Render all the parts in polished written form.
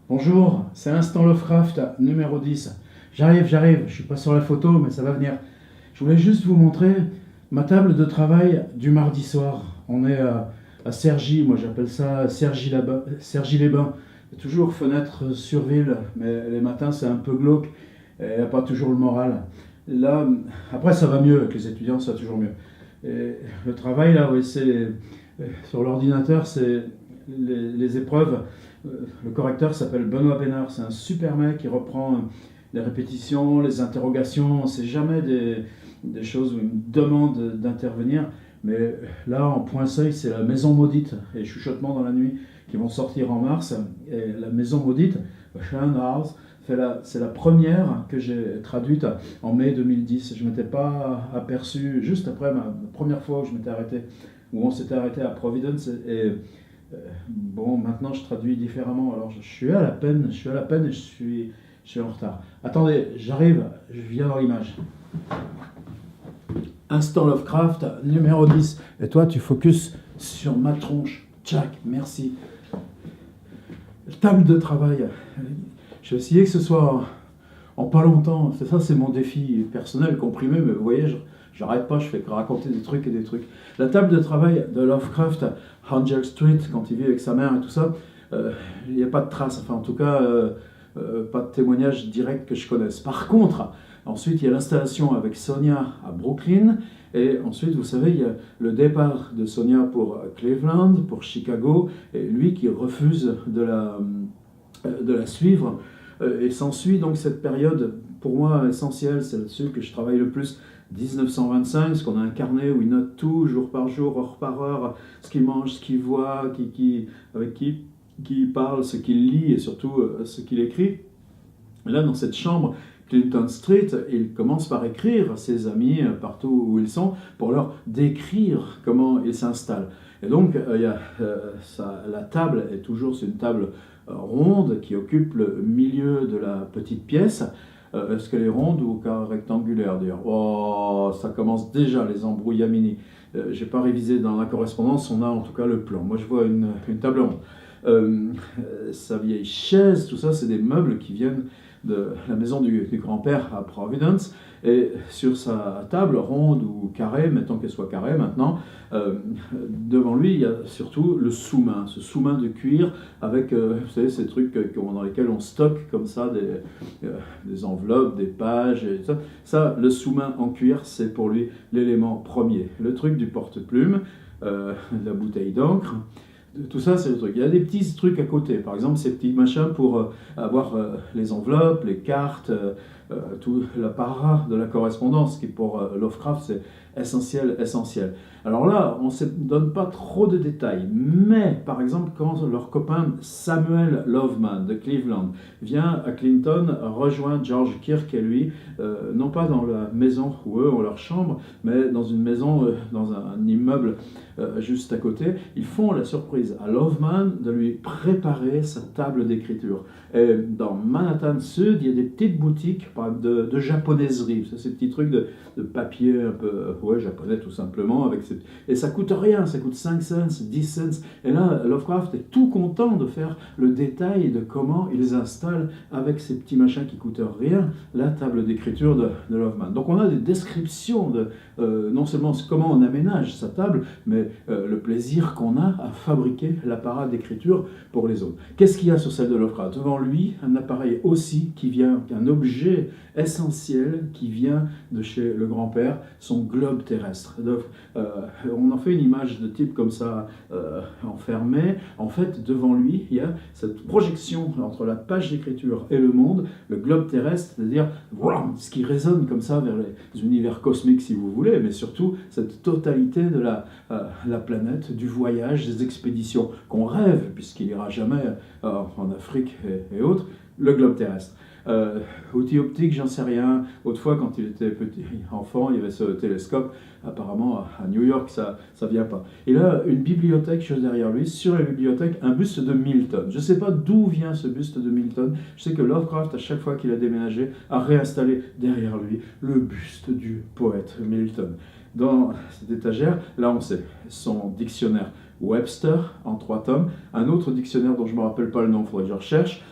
Bonjour, c'est Instant Lovecraft numéro 10. J'arrive, je suis pas sur la photo, mais ça va venir. Je voulais juste vous montrer ma table de travail du mardi soir. On est à Cergy, moi j'appelle ça Cergy-les-Bains. Il y a toujours fenêtre sur ville, mais les matins c'est un peu glauque et il n'y a pas toujours le moral. Là, après ça va mieux avec les étudiants, ça va toujours mieux. Et le travail là, oui, sur l'ordinateur, c'est les épreuves. Le correcteur s'appelle Benoît Bénard, c'est un super mec qui reprend les répétitions, les interrogations, c'est jamais des choses où il me demande d'intervenir, mais là en point seuil c'est la Maison Maudite et Chuchotement dans la nuit qui vont sortir en mars, et la Maison Maudite, House, c'est la première que j'ai traduite en mai 2010. Je ne m'étais pas aperçu, juste après ma première fois où je m'étais arrêté, où on s'était arrêté à Providence, et bon, maintenant je traduis différemment, alors je suis à la peine, et je suis en retard. Attendez, j'arrive, je viens dans l'image. Instant Lovecraft, numéro 10. Et toi, tu focuses sur ma tronche. Tchac, merci. Table de travail. J'ai essayé que ce soit en pas longtemps. C'est ça, c'est mon défi personnel, comprimé, mais vous voyez, j'arrête pas, je fais que raconter des trucs et des trucs. La table de travail de Lovecraft, Angel Street, quand il vit avec sa mère et tout ça, il n'y a pas de traces, enfin en tout cas, pas de témoignage direct que je connaisse. Par contre, ensuite il y a l'installation avec Sonia à Brooklyn, et ensuite vous savez, il y a le départ de Sonia pour Cleveland, pour Chicago, et lui qui refuse de la suivre. Et s'ensuit donc cette période, pour moi, essentielle, c'est là-dessus que je travaille le plus, 1925, ce qu'on a un carnet où il note tout, jour par jour, heure par heure, ce qu'il mange, ce qu'il voit, avec qui il parle, ce qu'il lit et surtout ce qu'il écrit. Et là, dans cette chambre, Clinton Street, il commence par écrire à ses amis partout où ils sont pour leur décrire comment ils s'installent. Et donc, la table est toujours une table ronde qui occupe le milieu de la petite pièce. Est-ce qu'elle est ronde ou rectangulaire d'ailleurs? Oh, ça commence déjà les embrouillamini. J'ai pas révisé dans la correspondance, on a en tout cas le plan. Moi je vois une table ronde. Sa vieille chaise, tout ça, c'est des meubles qui viennent de la maison du grand-père à Providence. Et sur sa table ronde ou carrée, mettons qu'elle soit carrée maintenant, devant lui il y a surtout le sous-main, ce sous-main de cuir avec, vous savez, ces trucs dans lesquels on stocke comme ça des enveloppes, des pages, et ça. Ça, le sous-main en cuir, c'est pour lui l'élément premier. Le truc du porte-plume, la bouteille d'encre, tout ça, c'est le truc. Il y a des petits trucs à côté. Par exemple, ces petits machins pour avoir les enveloppes, les cartes, tout l'apparat de la correspondance, qui pour Lovecraft, c'est essentiel. Alors là, on ne se donne pas trop de détails. Mais, par exemple, quand leur copain Samuel Loveman de Cleveland vient à Clinton rejoindre George Kirk et lui, non pas dans la maison où eux ont leur chambre, mais dans une maison, dans un immeuble juste à côté, ils font la surprise à Loveman de lui préparer sa table d'écriture. Et dans Manhattan Sud, il y a des petites boutiques de japonaiserie, ces petits trucs de papier un peu japonais tout simplement, et ça coûte rien, ça coûte 5 cents, 10 cents. Et là, Lovecraft est tout content de faire le détail de comment ils installent avec ces petits machins qui coûtent rien la table d'écriture de Loveman. Donc on a des descriptions de non seulement comment on aménage sa table, mais le plaisir qu'on a à fabriquer l'apparat d'écriture pour les autres. Qu'est-ce qu'il y a sur celle de Lovecraft? Devant lui, un appareil aussi qui vient, un objet essentiel qui vient de chez le grand-père, son globe terrestre. Donc, on en fait une image de type comme ça, enfermée. En fait, devant lui, il y a cette projection entre la page d'écriture et le monde, le globe terrestre, c'est-à-dire ce qui résonne comme ça vers les univers cosmiques, si vous voulez, mais surtout cette totalité de la planète, du voyage, des expéditions qu'on rêve, puisqu'il n'ira jamais en Afrique et autres, le globe terrestre. Outil optique, j'en sais rien. Autrefois, quand il était petit enfant, il y avait ce télescope. Apparemment, à New York, ça vient pas. Il a une bibliothèque juste derrière lui. Sur la bibliothèque, un buste de Milton. Je ne sais pas d'où vient ce buste de Milton. Je sais que Lovecraft, à chaque fois qu'il a déménagé, a réinstallé derrière lui le buste du poète Milton. Dans cette étagère, là on sait, son dictionnaire Webster en 3 tomes, un autre dictionnaire dont je ne me rappelle pas le nom, il faudrait que je recherche,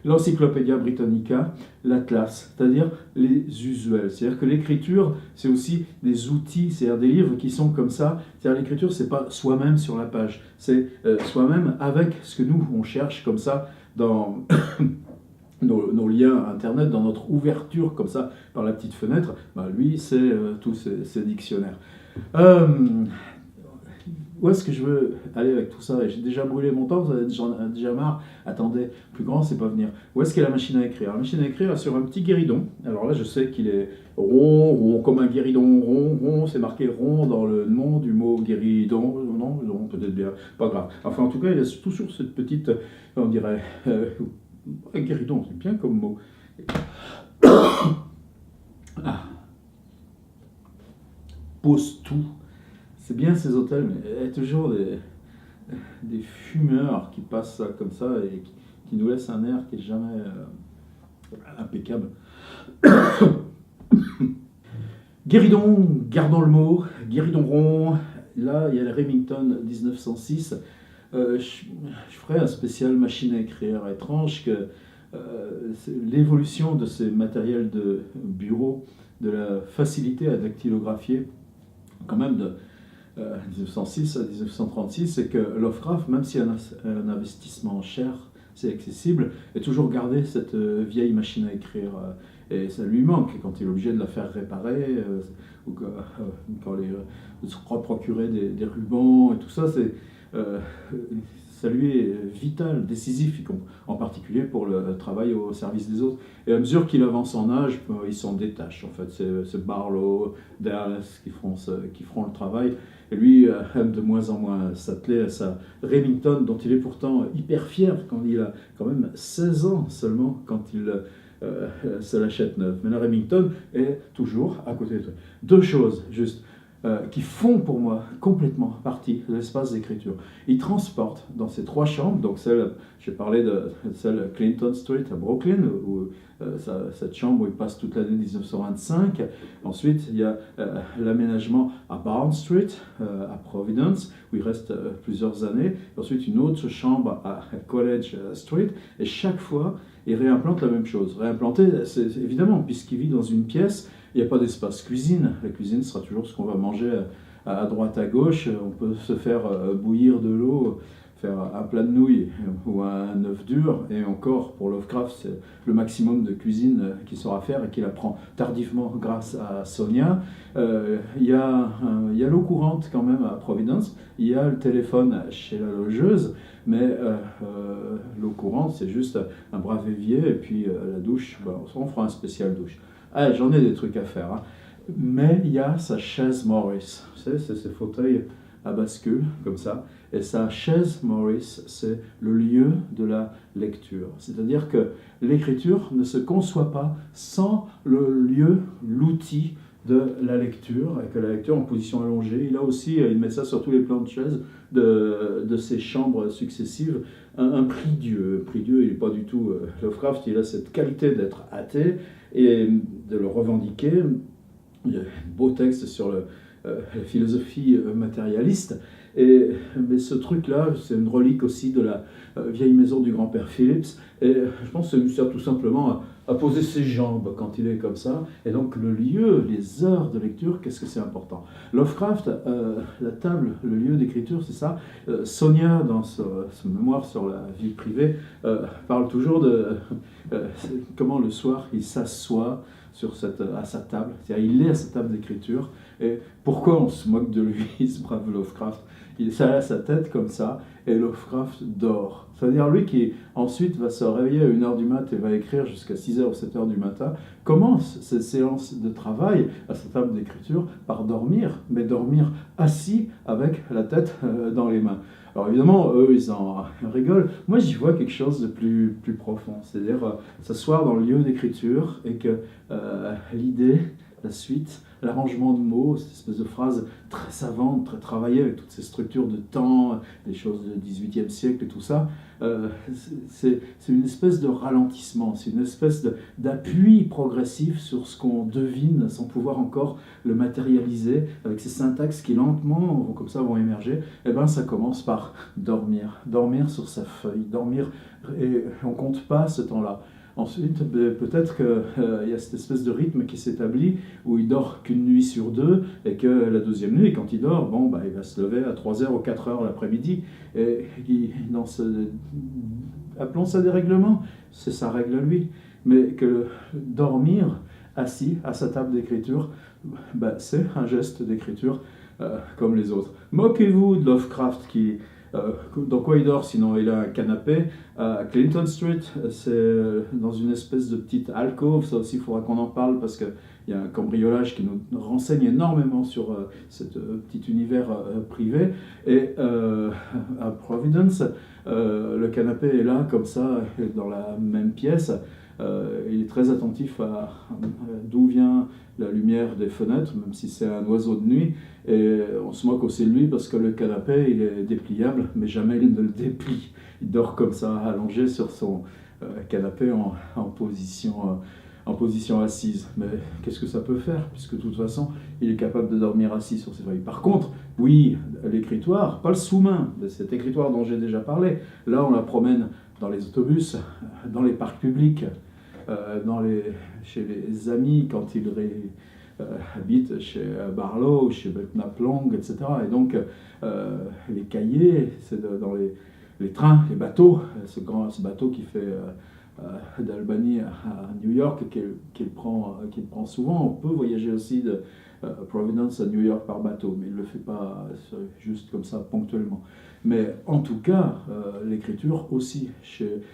l'Encyclopédia Britannica, l'Atlas, c'est-à-dire les usuels. C'est-à-dire que l'écriture, c'est aussi des outils, c'est-à-dire des livres qui sont comme ça. C'est-à-dire l'écriture, c'est pas soi-même sur la page, c'est soi-même avec ce que nous, on cherche comme ça dans nos liens Internet, dans notre ouverture comme ça par la petite fenêtre. Bah, lui, c'est tous ces dictionnaires. Euh, Où est-ce que je veux aller avec tout ça? Et j'ai déjà brûlé mon temps, j'en ai déjà marre. Attendez, plus grand, c'est pas venir. Où est-ce qu'est la machine à écrire? La machine à écrire est sur un petit guéridon. Alors là, je sais qu'il est rond, rond, comme un guéridon rond, rond. C'est marqué rond dans le nom du mot guéridon. Non, non, peut-être bien, pas grave. Enfin, en tout cas, il est tout sur cette petite, on dirait, un guéridon, c'est bien comme mot. Ah, pose tout. C'est bien ces hôtels, mais il y a toujours des fumeurs qui passent ça comme ça et qui nous laissent un air qui est jamais impeccable. Guéridon, gardons le mot, guéridon rond. Là, il y a le Remington 1906. Je ferai un spécial machine à écrire. Étrange que l'évolution de ces matériels de bureau, de la facilité à dactylographier, quand même de 1906 à 1936, c'est que Lovecraft, même si un investissement cher, c'est accessible, a toujours gardé cette vieille machine à écrire. Et ça lui manque quand il est obligé de la faire réparer, ou quand se procurer des rubans et tout ça, ça lui est vital, décisif, en particulier pour le travail au service des autres. Et à mesure qu'il avance en âge, il s'en détache. En fait, c'est Barlow, Dallas qui feront le travail. Et lui aime de moins en moins s'atteler à sa Remington, dont il est pourtant hyper fier quand il a quand même 16 ans seulement quand il se l'achète neuf. Mais la Remington est toujours à côté de toi. Deux choses, juste. Qui font pour moi complètement partie de l'espace d'écriture. Il transporte dans ces trois chambres, donc j'ai parlé de celle Clinton Street à Brooklyn, où cette chambre où il passe toute l'année 1925. Ensuite, il y a l'aménagement à Barnes Street, à Providence, où il reste plusieurs années. Ensuite, une autre chambre à College Street, et chaque fois, il réimplante la même chose. Réimplanter, c'est évidemment, puisqu'il vit dans une pièce, il n'y a pas d'espace cuisine. La cuisine sera toujours ce qu'on va manger à droite, à gauche. On peut se faire bouillir de l'eau, faire un plat de nouilles ou un œuf dur. Et encore, pour Lovecraft, c'est le maximum de cuisine qu'il saura faire et qu'il apprend tardivement grâce à Sonia. Il y a l'eau courante quand même à Providence. Il y a le téléphone chez la logeuse. Mais l'eau courante, c'est juste un brave évier. Et puis la douche, on fera un spécial douche. Ah, j'en ai des trucs à faire. Hein. Mais il y a sa chaise Morris. Vous savez, c'est ces fauteuils à bascule, comme ça. Et sa chaise Morris, c'est le lieu de la lecture. C'est-à-dire que l'écriture ne se conçoit pas sans le lieu, l'outil de la lecture, et que la lecture en position allongée, il a aussi, il met ça sur tous les plans de chaise de ses chambres successives, un prie-dieu. Prie-dieu, il n'est pas du tout Lovecraft, il a cette qualité d'être athée et de le revendiquer. Il y a un beau texte sur la philosophie matérialiste. Mais ce truc-là, c'est une relique aussi de la vieille maison du grand-père Phillips. Et je pense que ça lui sert tout simplement à poser ses jambes quand il est comme ça. Et donc le lieu, les heures de lecture, qu'est-ce que c'est important. Lovecraft, la table, le lieu d'écriture, c'est ça. Sonia, dans ce mémoire sur la vie privée, parle toujours de comment le soir il s'assoit à sa table. C'est-à-dire il est à sa table d'écriture. Et pourquoi on se moque de lui, ce brave Lovecraft? Il a sa tête comme ça, et Lovecraft dort. C'est-à-dire lui qui ensuite va se réveiller à 1h du mat et va écrire jusqu'à 6h ou 7h du matin, commence cette séance de travail à sa table d'écriture par dormir, mais dormir assis avec la tête dans les mains. Alors évidemment, eux, ils en rigolent. Moi, j'y vois quelque chose de plus profond. C'est-à-dire s'asseoir dans le lieu d'écriture et que l'idée la suite, l'arrangement de mots, cette espèce de phrase très savante, très travaillée, avec toutes ces structures de temps, des choses du XVIIIe siècle et tout ça. C'est une espèce de ralentissement, c'est une espèce d'appui progressif sur ce qu'on devine sans pouvoir encore le matérialiser, avec ces syntaxes qui lentement, comme ça, vont émerger. Et bien ça commence par dormir, dormir sur sa feuille, dormir, et on compte pas ce temps-là. Ensuite, peut-être qu'il y a cette espèce de rythme qui s'établit où il dort qu'une nuit sur deux et que la deuxième nuit, quand il dort, bon, il va se lever à 3h ou 4h l'après-midi. Et appelons ça des règlements, c'est sa règle à lui. Mais que dormir assis à sa table d'écriture, c'est un geste d'écriture comme les autres. Moquez-vous de Lovecraft qui... dans quoi il dort sinon? Il a un canapé à Clinton Street, c'est dans une espèce de petite alcôve, ça aussi il faudra qu'on en parle parce qu'il y a un cambriolage qui nous renseigne énormément sur ce petit univers privé. Et à Providence, le canapé est là comme ça, dans la même pièce. Il est très attentif à d'où vient la lumière des fenêtres, même si c'est un oiseau de nuit. Et on se moque aussi de lui parce que le canapé, il est dépliable, mais jamais il ne le déplie. Il dort comme ça, allongé sur son canapé en position assise. Mais qu'est-ce que ça peut faire? Puisque de toute façon, il est capable de dormir assis sur ses feuilles. Par contre, oui, l'écritoire, pas le sous-main, cette écritoire dont j'ai déjà parlé. Là, on la promène dans les autobus, dans les parcs publics, chez les amis quand ils habitent chez Barlow, chez Belknap Long, etc. Et donc les cahiers, c'est dans les trains, les bateaux, ce bateau qui fait d'Albany à New York, qu'il prend souvent. On peut voyager aussi de Providence à New York par bateau, mais il ne le fait pas juste comme ça ponctuellement. Mais en tout cas, l'écriture aussi,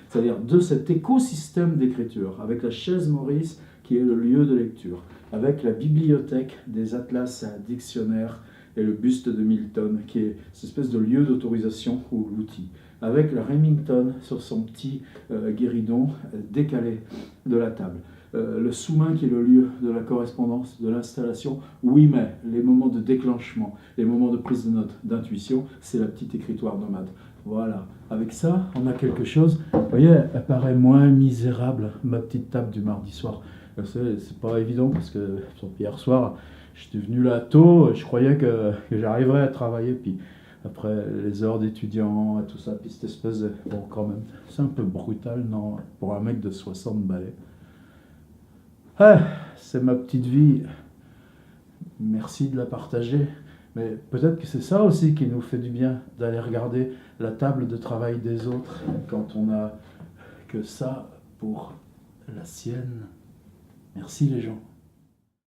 c'est-à-dire de cet écosystème d'écriture, avec la chaise Maurice qui est le lieu de lecture, avec la bibliothèque des atlas et dictionnaires et le buste de Milton qui est cette espèce de lieu d'autorisation ou l'outil, avec la Remington sur son petit guéridon décalé de la table. Le sous-main qui est le lieu de la correspondance, de l'installation. Oui, mais les moments de déclenchement, les moments de prise de notes, d'intuition, c'est la petite écritoire nomade. Voilà, avec ça, on a quelque chose. Vous voyez, elle paraît moins misérable, ma petite table du mardi soir. C'est pas évident parce que hier soir, j'étais venu là tôt, je croyais que j'arriverais à travailler, puis après les heures d'étudiant et tout ça, puis cette espèce de... Bon, quand même, c'est un peu brutal, non, pour un mec de 60 balais. Ah, c'est ma petite vie. Merci de la partager. Mais peut-être que c'est ça aussi qui nous fait du bien, d'aller regarder la table de travail des autres quand on n'a que ça pour la sienne. Merci les gens.